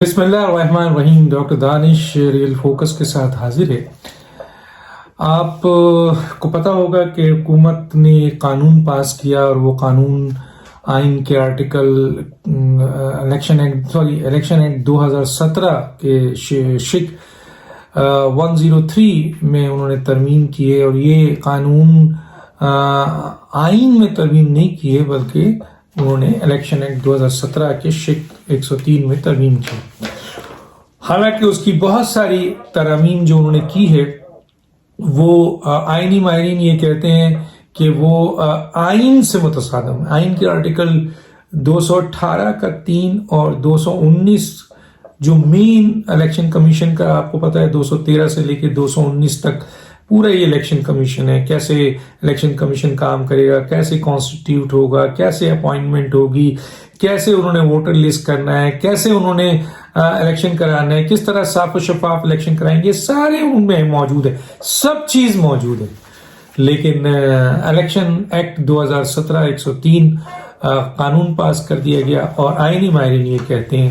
بسم اللہ الرحمن الرحیم. ڈاکٹر دانش ریئل فوکس کے ساتھ حاضر ہے. آپ کو پتہ ہوگا کہ حکومت نے قانون پاس کیا اور وہ قانون آئین کے آرٹیکل الیکشن ایکٹ 2017 کے شک 103 میں انہوں نے ترمیم کی ہے. اور یہ قانون آئین میں ترمیم نہیں کی ہے بلکہ انہوں نے الیکشن ایکٹ 2017 کے شک 103 میں ترمیم کی. حالانکہ اس کی بہت ساری ترامیم جو انہوں نے کی ہے وہ آئینی ماہرین یہ کہتے ہیں کہ وہ آئین سے متصادم ہے. آئین کے آرٹیکل 218 کا 3 اور 219 جو مین الیکشن کمیشن کا آپ کو پتہ ہے 213 سے لے کے 219 تک پورا یہ الیکشن کمیشن ہے. کیسے الیکشن کمیشن کام کرے گا, کیسے کانسٹیٹیوٹ ہوگا, کیسے اپوائنٹمنٹ ہوگی, کیسے انہوں نے ووٹر لسٹ کرنا ہے, کیسے انہوں نے الیکشن کرانا ہے, کس طرح صاف و شفاف الیکشن کرائیں گے, یہ سارے ان میں موجود ہے, سب چیز موجود ہے. لیکن الیکشن ایکٹ 2017 103 قانون پاس کر دیا گیا اور آئینی ماہرین یہ کہتے ہیں,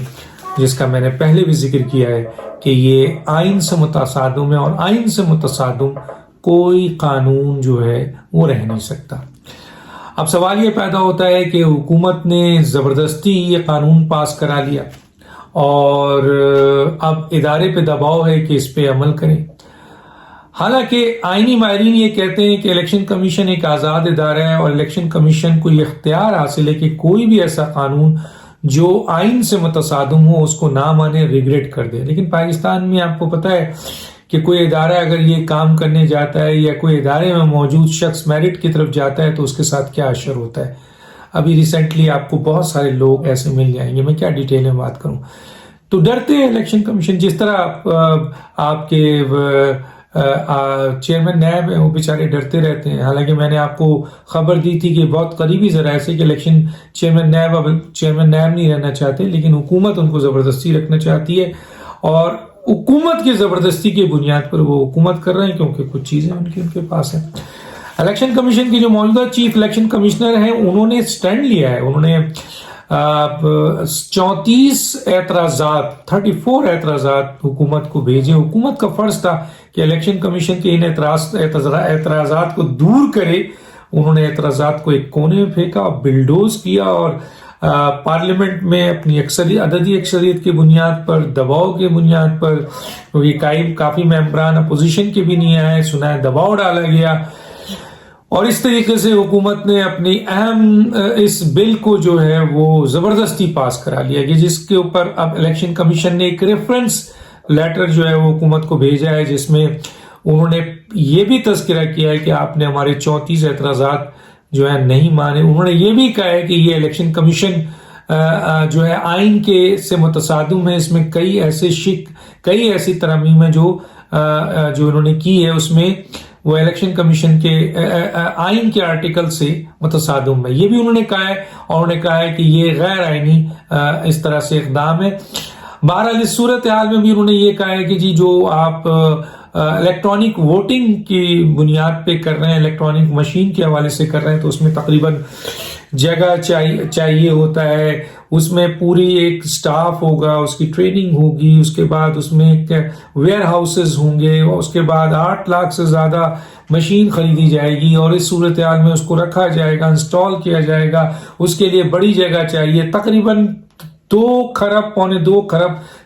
جس کا میں نے پہلے بھی ذکر کیا ہے, کہ یہ آئین سے متصادم ہے اور آئین سے متصادم کوئی قانون جو ہے وہ رہ نہیں سکتا. اب سوال یہ پیدا ہوتا ہے کہ حکومت نے زبردستی یہ قانون پاس کرا لیا اور اب ادارے پہ دباؤ ہے کہ اس پہ عمل کریں. حالانکہ آئینی ماہرین یہ کہتے ہیں کہ الیکشن کمیشن ایک آزاد ادارہ ہے اور الیکشن کمیشن کو یہ اختیار حاصل ہے کہ کوئی بھی ایسا قانون جو آئین سے متصادم ہو اس کو نہ مانے, ریگریٹ کر دے. لیکن پاکستان میں آپ کو پتہ ہے کہ کوئی ادارہ اگر یہ کام کرنے جاتا ہے یا کوئی ادارے میں موجود شخص میرٹ کی طرف جاتا ہے تو اس کے ساتھ کیا اثر ہوتا ہے. ابھی ریسنٹلی آپ کو بہت سارے لوگ ایسے مل جائیں گے, میں کیا ڈیٹیل میں بات کروں. تو ڈرتے ہیں الیکشن کمیشن, جس طرح آپ کے چیئرمین نیب ہیں وہ بیچارے ڈرتے رہتے ہیں. حالانکہ میں نے آپ کو خبر دی تھی کہ بہت قریبی ذرائع سے کہ الیکشن چیئرمین نیب نہیں رہنا چاہتے, لیکن حکومت ان کو زبردستی رکھنا چاہتی ہے اور حکومت کی زبردستی کی بنیاد پر وہ حکومت کر رہے ہیں کیونکہ کچھ چیزیں ان کے پاس ہیں. الیکشن کمیشن کے جو موجودہ چیف الیکشن کمشنر ہیں انہوں نے سٹینڈ لیا ہے. انہوں نے 34 اعتراضات حکومت کو بھیجے. حکومت کا فرض تھا کہ الیکشن کمیشن کے ان اعتراضات کو دور کرے. انہوں نے اعتراضات کو ایک کونے میں پھینکا, بلڈوز کیا اور پارلیمنٹ میں اپنی عددی اکثریت کی بنیاد پر, دباؤ کی بنیاد پر, کیونکہ کافی ممبران اپوزیشن کے بھی نہیں آئے, سنا ہے دباؤ ڈالا گیا اور اس طریقے سے حکومت نے اپنی اہم اس بل کو جو ہے وہ زبردستی پاس کرا لیا گیا, جس کے اوپر اب الیکشن کمیشن نے ایک ریفرنس لیٹر جو ہے وہ حکومت کو بھیجا ہے, جس میں انہوں نے یہ بھی تذکرہ کیا ہے کہ آپ نے ہمارے 34 اعتراضات جو ہے نہیں مانے. انہوں نے یہ بھی کہا ہے کہ یہ الیکشن کمیشن جو ہے آئین کے سے متصادم ہے. اس میں کئی ایسی ترامیم ہیں جو انہوں نے کی ہے, اس میں وہ الیکشن کمیشن کے آئین کے آرٹیکل سے متصادم ہے. یہ بھی انہوں نے کہا ہے اور انہوں نے کہا ہے کہ یہ غیر آئینی اس طرح سے اقدام ہے. بہرحال اس صورتحال میں بھی انہوں نے یہ کہا ہے کہ جی جو آپ الیکٹرانک ووٹنگ کی بنیاد پہ کر رہے ہیں, الیکٹرانک مشین کے حوالے سے کر رہے ہیں, تو اس میں تقریباً جگہ چاہیے ہوتا ہے, اس میں پوری ایک سٹاف ہوگا, اس کی ٹریننگ ہوگی, اس کے بعد اس میں ویئر ہاؤسز ہوں گے, اور اس کے بعد 8 لاکھ سے زیادہ مشین خریدی جائے گی اور اس صورتحال میں اس کو رکھا جائے گا, انسٹال کیا جائے گا. اس کے لیے بڑی جگہ چاہیے, تقریباً 2 کھرب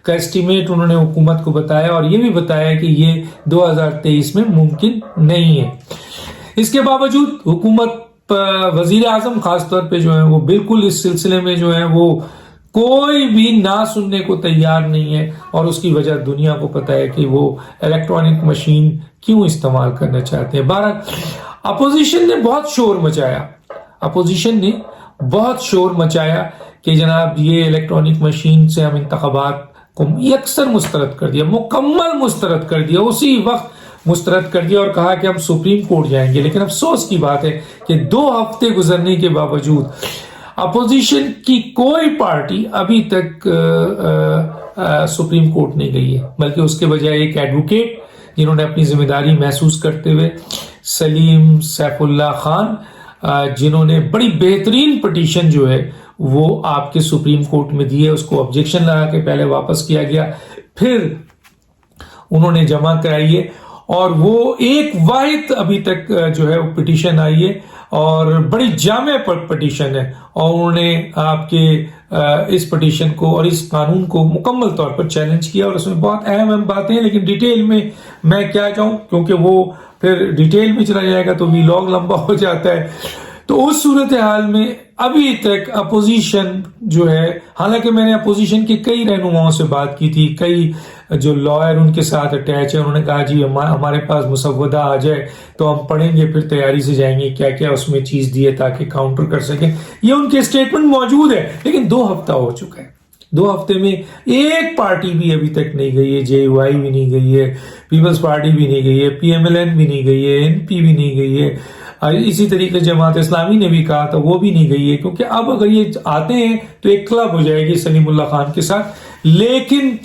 کا اسٹیمیٹ انہوں نے حکومت کو بتایا اور یہ بھی بتایا کہ یہ 2023 میں ممکن نہیں ہے. اس کے باوجود حکومت وزیر اعظم خاص طور پہ جو ہے وہ بالکل اس سلسلے میں جو ہے وہ کوئی بھی نہ سننے کو تیار نہیں ہے, اور اس کی وجہ دنیا کو پتہ ہے کہ وہ الیکٹرانک مشین کیوں استعمال کرنا چاہتے ہیں. بہرحال اپوزیشن نے بہت شور مچایا کہ جناب یہ الیکٹرانک مشین سے ہم انتخابات کو یکسر مسترد کر دیا, مکمل مسترد کر دیا, اسی وقت مسترد کر دیا اور کہا کہ ہم سپریم کورٹ جائیں گے. لیکن افسوس کی بات ہے کہ 2 ہفتے گزرنے کے باوجود اپوزیشن کی کوئی پارٹی ابھی تک سپریم کورٹ نہیں گئی ہے, بلکہ اس کے بجائے ایک ایڈوکیٹ جنہوں نے اپنی ذمہ داری محسوس کرتے ہوئے, سلیم سیف اللہ خان, جنہوں نے بڑی بہترین پٹیشن جو ہے وہ آپ کے سپریم کورٹ میں دیے، اس کو آبجیکشن لگا کے پہلے واپس کیا گیا، پھر انہوں نے جمع کرائی ہے، اور وہ ایک واحد ابھی تک جو ہے وہ پٹیشن آئی ہے، اور بڑی جامع پٹیشن ہے، اور انہوں نے آپ کے اس پٹیشن کو اور اس قانون کو مکمل طور پر چیلنج کیا، اور اس میں بہت اہم باتیں ہیں، لیکن ڈیٹیل میں کیا چاہوں، کیونکہ وہ پھر ڈیٹیل میں چلا جائے گا تو ویلاگ لمبا ہو جاتا ہے۔ تو اس صورتحال میں ابھی تک اپوزیشن جو ہے، حالانکہ میں نے اپوزیشن کے کئی رہنماؤں سے بات کی تھی، کئی جو لائر ان کے ساتھ اٹیچ ہے، انہوں نے کہا جی ہمارے پاس مسودہ آ جائے تو ہم پڑھیں گے، پھر تیاری سے جائیں گے کیا کیا اس میں چیز دی ہے تاکہ کاؤنٹر کر سکیں۔ یہ ان کے اسٹیٹمنٹ موجود ہے، لیکن 2 ہفتہ ہو چکا ہے، 2 ہفتے میں ایک پارٹی بھی ابھی تک نہیں گئی ہے، JUI بھی نہیں گئی ہے، پیپلز پارٹی بھی نہیں گئی ہے، PMLN بھی نہیں گئی ہے، NP بھی نہیں گئی ہے، اسی طریقے جماعت اسلامی نے بھی کہا تھا وہ بھی نہیں گئی ہے، کیونکہ اب اگر یہ آتے ہیں تو ایک کلب ہو جائے گی سلیم اللہ خان کے ساتھ۔ لیکن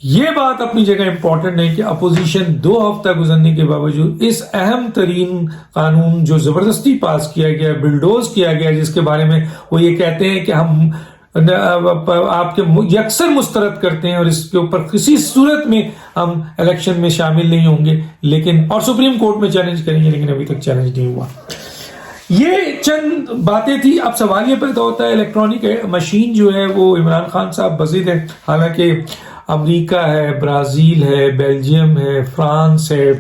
یہ بات اپنی جگہ امپورٹنٹ ہے کہ اپوزیشن 2 ہفتہ گزرنے کے باوجود اس اہم ترین قانون جو زبردستی پاس کیا گیا، بلڈوز کیا گیا، جس کے بارے میں وہ یہ کہتے ہیں کہ ہم آپ کے یکسر مسترد کرتے ہیں اور اس کے اوپر کسی صورت میں ہم الیکشن میں شامل نہیں ہوں گے، لیکن اور سپریم کورٹ میں چیلنج کریں گے، لیکن ابھی تک چیلنج نہیں ہوا۔ یہ چند باتیں تھی۔ اب سوال یہ پیدا ہوتا ہے الیکٹرانک مشین جو ہے وہ عمران خان صاحب بضد ہے، حالانکہ امریکہ ہے، برازیل ہے، بیلجیم ہے، فرانس ہے،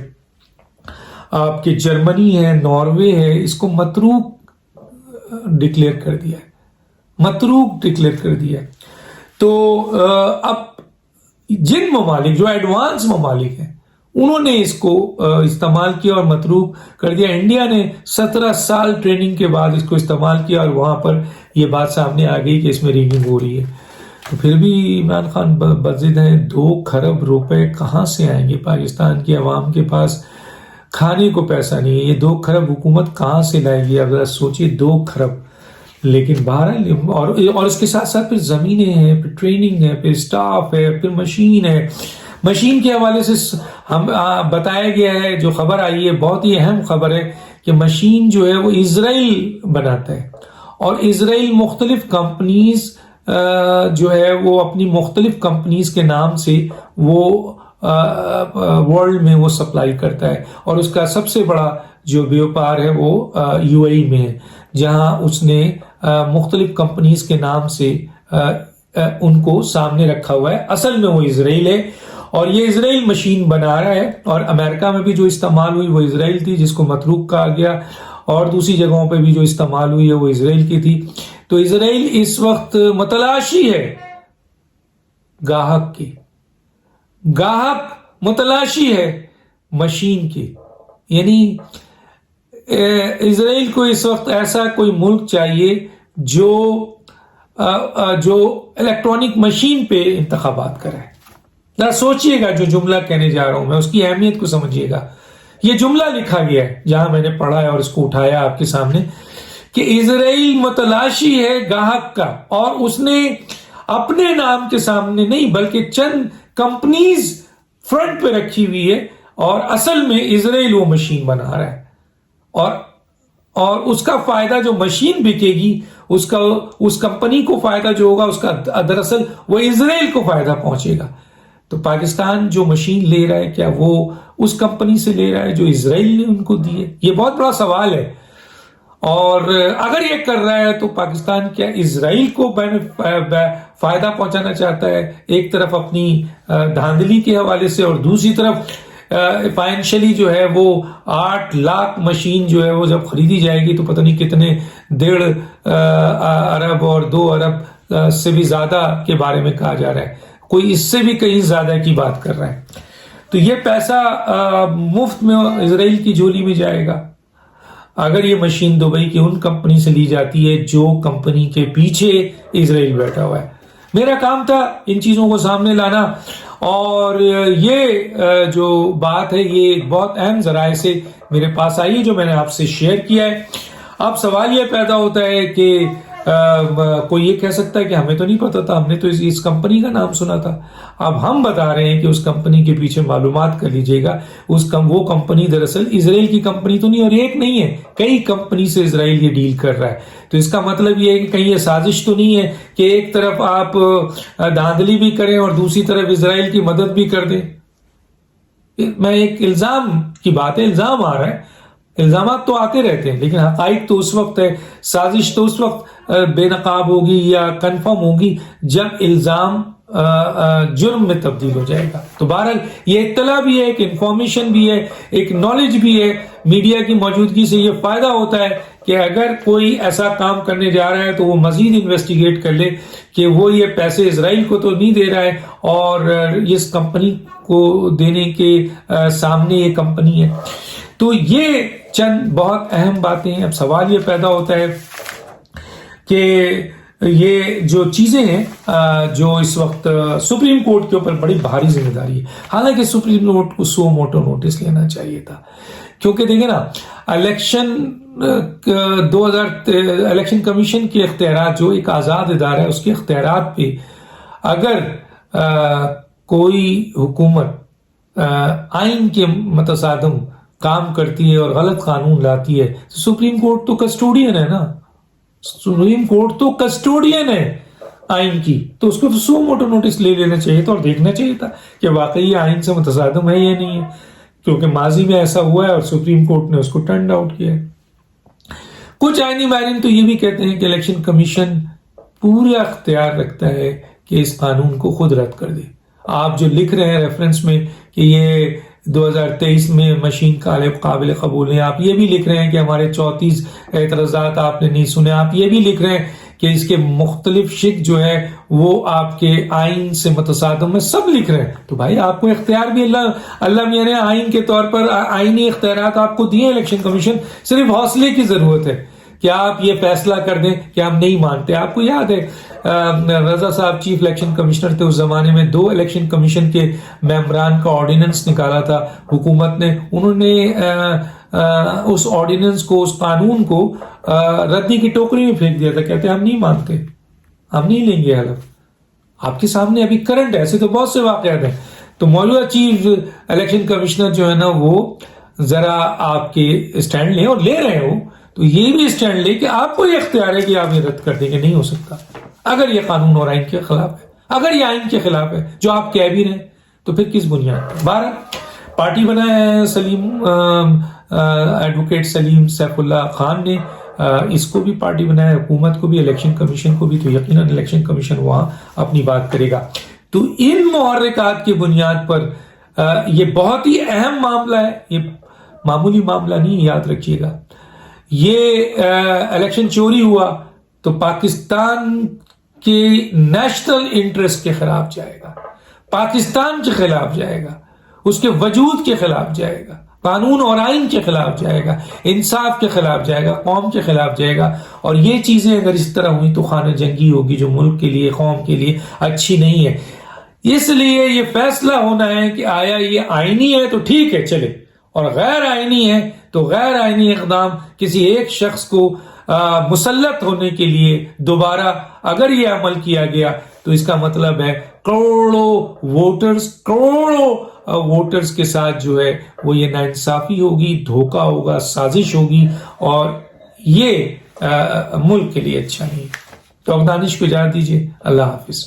آپ کے جرمنی ہے، ناروے ہے، اس کو متروک ڈکلیئر کر دیا ہے، متروک ڈکلیئر کر دیا ہے۔ تو اب جن ممالک جو ایڈوانس ممالک ہیں انہوں نے اس کو استعمال کیا اور متروک کر دیا۔ انڈیا نے 17 سال ٹریننگ کے بعد اس کو استعمال کیا، اور وہاں پر یہ بات سامنے آ گئی کہ اس میں ریگنگ ہو رہی ہے۔ تو پھر بھی عمران خان بضد ہیں۔ 2 کھرب روپے کہاں سے آئیں گے؟ پاکستان کی عوام کے پاس کھانے کو پیسہ نہیں ہے، یہ 2 کھرب حکومت کہاں سے لائے گی؟ اب ذرا سوچیے، 2 کھرب۔ لیکن بہرحال اور اس کے ساتھ ساتھ پھر زمینیں ہیں، پھر ٹریننگ ہے، پھر اسٹاف ہے، پھر مشین ہے۔ مشین کے حوالے سے ہم بتایا گیا ہے، جو خبر آئی ہے بہت ہی اہم خبر ہے کہ مشین جو ہے وہ اسرائیل بناتا ہے، اور اسرائیل مختلف کمپنیز جو ہے وہ اپنی مختلف کمپنیز کے نام سے وہ ورلڈ میں وہ سپلائی کرتا ہے، اور اس کا سب سے بڑا جو بیوپار ہے وہ UAE میں ہے، جہاں اس نے مختلف کمپنیز کے نام سے ان کو سامنے رکھا ہوا ہے۔ اصل میں وہ اسرائیل ہے، اور یہ اسرائیل مشین بنا رہا ہے، اور امریکہ میں بھی جو استعمال ہوئی وہ اسرائیل تھی، جس کو متروک کہا گیا، اور دوسری جگہوں پہ بھی جو استعمال ہوئی ہے وہ اسرائیل کی تھی۔ تو اسرائیل اس وقت متلاشی ہے گاہک کی، گاہک متلاشی ہے مشین کی، یعنی اسرائیل کو اس وقت ایسا کوئی ملک چاہیے جو الیکٹرانک مشین پہ انتخابات کرے۔ ذرا سوچئے گا جو جملہ کہنے جا رہا ہوں میں، اس کی اہمیت کو سمجھیے گا۔ یہ جملہ لکھا گیا ہے جہاں میں نے پڑھا ہے اور اس کو اٹھایا آپ کے سامنے کہ اسرائیل متلاشی ہے گاہک کا، اور اس نے اپنے نام کے سامنے نہیں بلکہ چند کمپنیز فرنٹ پہ رکھی ہوئی ہے، اور اصل میں اسرائیل وہ مشین بنا رہا ہے، اور اس کا فائدہ جو مشین بکے گی اس کمپنی کو فائدہ جو ہوگا اس کا دراصل وہ اسرائیل کو فائدہ پہنچے گا۔ تو پاکستان جو مشین لے رہا ہے کیا وہ اس کمپنی سے لے رہا ہے جو اسرائیل نے ان کو دی ہے؟ یہ بہت بڑا سوال ہے، اور اگر یہ کر رہا ہے تو پاکستان کیا اسرائیل کو فائدہ پہنچانا چاہتا ہے، ایک طرف اپنی دھاندلی کے حوالے سے، اور دوسری طرف فائنینشلی جو ہے وہ 8 لاکھ مشین جو ہے وہ جب خریدی جائے گی تو پتہ نہیں کتنے 1.5 ارب اور 2 ارب سے بھی زیادہ کے بارے میں کہا جا رہا ہے، کوئی اس سے بھی کہیں زیادہ کی بات کر رہا ہے۔ تو یہ پیسہ مفت میں اسرائیل کی جولی میں جائے گا اگر یہ مشین دبئی کی ان کمپنی سے لی جاتی ہے جو کمپنی کے پیچھے اسرائیل بیٹھا ہوا ہے۔ میرا کام تھا ان چیزوں کو سامنے لانا، اور یہ جو بات ہے یہ بہت اہم ذرائع سے میرے پاس آئی ہے جو میں نے آپ سے شیئر کیا ہے۔ اب سوال یہ پیدا ہوتا ہے کہ کوئی یہ کہہ سکتا ہے کہ ہمیں تو نہیں پتا تھا, ہم نے تو اس کمپنی کا نام سنا تھا. اب ہم بتا رہے ہیں کہ اس کمپنی کے پیچھے معلومات کر لیجئے گا. وہ کمپنی دراصل اسرائیل کی کمپنی تو نہیں, اور ایک نہیں ہے, کئی کمپنی سے اسرائیل یہ ڈیل کر رہا ہے. تو اس کا مطلب یہ ہے کہ کہیں یہ سازش تو نہیں ہے کہ ایک طرف آپ دھاندلی بھی کریں اور دوسری طرف اسرائیل کی مدد بھی کر دیں. میں ایک الزام کی بات ہے, الزام آ رہا ہے, الزامات تو آتے رہتے ہیں, لیکن حقائق تو اس وقت ہے, سازش تو اس وقت بے نقاب ہوگی یا کنفرم ہوگی جب الزام جرم میں تبدیل ہو جائے گا. تو بہرحال یہ اطلاع بھی ہے, ایک انفارمیشن بھی ہے, ایک نالج بھی ہے. میڈیا کی موجودگی سے یہ فائدہ ہوتا ہے کہ اگر کوئی ایسا کام کرنے جا رہا ہے تو وہ مزید انویسٹیگیٹ کر لے کہ وہ یہ پیسے اسرائیل کو تو نہیں دے رہا ہے اور اس کمپنی کو دینے کے سامنے یہ کمپنی ہے. تو یہ چند بہت اہم باتیں ہیں. اب سوال یہ پیدا ہوتا ہے کہ یہ جو چیزیں ہیں جو اس وقت سپریم کورٹ کے اوپر بڑی بھاری ذمہ داری ہے. حالانکہ سپریم کورٹ کو سو موٹو نوٹس لینا چاہیے تھا, کیونکہ دیکھیں نا, الیکشن کمیشن کے اختیارات, جو ایک آزاد ادارہ ہے, اس کے اختیارات پہ اگر کوئی حکومت آئین کے متصادم کام کرتی ہے اور غلط قانون لاتی ہے تو سپریم کورٹ تو کسٹوڈین ہے نا, سپریم کورٹ تو کسٹوڈین ہے آئین کی, تو اس کو تو سو موٹو نوٹس لے لینا چاہیے تھا اور دیکھنا چاہیے تھا کہ واقعی یہ آئین سے متصادم ہے یا نہیں ہے, کیونکہ ماضی میں ایسا ہوا ہے اور سپریم کورٹ نے اس کو ٹرن آؤٹ کیا ہے. کچھ آئینی ماہرین تو یہ بھی کہتے ہیں کہ الیکشن کمیشن پورا اختیار رکھتا ہے کہ اس قانون کو خود رد کر دے. آپ جو لکھ رہے ہیں ریفرنس میں کہ یہ 2023 میں مشین قابل قبول ہیں, آپ یہ بھی لکھ رہے ہیں کہ ہمارے 34 اعتراضات آپ نے نہیں سنے, آپ یہ بھی لکھ رہے ہیں کہ اس کے مختلف شق جو ہے وہ آپ کے آئین سے متصادم میں, سب لکھ رہے ہیں. تو بھائی آپ کو اختیار بھی اللہ میاں نے آئین کے طور پر آئینی اختیارات آپ کو دیے الیکشن کمیشن, صرف حوصلے کی ضرورت ہے کہ آپ یہ فیصلہ کر دیں کہ ہم نہیں مانتے. آپ کو یاد ہے رضا صاحب چیف الیکشن کمشنر تھے اس زمانے میں, 2 الیکشن کمیشن کے ممبران کا آرڈیننس نکالا تھا حکومت نے, انہوں نے اس آرڈیننس کو, اس قانون کو ردی کی ٹوکری میں پھینک دیا تھا, کہتے ہم نہیں مانتے, ہم نہیں لیں گے حلف. آپ کے سامنے ابھی کرنٹ ایسے تو بہت سے واقعات ہیں. تو موجودہ چیف الیکشن کمشنر جو ہے نا, وہ ذرا آپ کے اسٹینڈ لیں, اور لے رہے ہو تو یہ بھی اسٹینڈ لے کہ آپ کو یہ اختیار ہے کہ آپ یہ رد کر دیں, کہ نہیں ہو سکتا اگر یہ قانون اور آئین کے خلاف ہے, اگر یہ آئین کے خلاف ہے جو آپ کہہ بھی رہے ہیں, تو پھر کس بنیاد پر. 12 پارٹی بنایا ہے سلیم ایڈوکیٹ سلیم سیف اللہ خان نے, اس کو بھی پارٹی بنایا, حکومت کو بھی, الیکشن کمیشن کو بھی. تو یقیناً الیکشن کمیشن وہاں اپنی بات کرے گا. تو ان محرکات کی بنیاد پر یہ بہت ہی اہم معاملہ ہے, یہ معمولی معاملہ نہیں, یاد رکھیے گا. یہ الیکشن چوری ہوا تو پاکستان کے نیشنل انٹرسٹ کے خلاف جائے گا, پاکستان کے خلاف جائے گا, اس کے وجود کے خلاف جائے گا, قانون اور آئین کے خلاف جائے گا, انصاف کے خلاف جائے گا, قوم کے خلاف جائے گا. اور یہ چیزیں اگر اس طرح ہوئی تو خانہ جنگی ہوگی جو ملک کے لیے, قوم کے لیے اچھی نہیں ہے. اس لیے یہ فیصلہ ہونا ہے کہ آیا یہ آئینی ہے تو ٹھیک ہے چلے, اور غیر آئینی ہے تو غیر آئینی اقدام کسی ایک شخص کو مسلط ہونے کے لیے دوبارہ اگر یہ عمل کیا گیا تو اس کا مطلب ہے کروڑوں ووٹرز کے ساتھ جو ہے وہ یہ ناانصافی ہوگی, دھوکہ ہوگا, سازش ہوگی, اور یہ ملک کے لیے اچھا نہیں. تو دانش کو اجازت دیجیے. اللہ حافظ.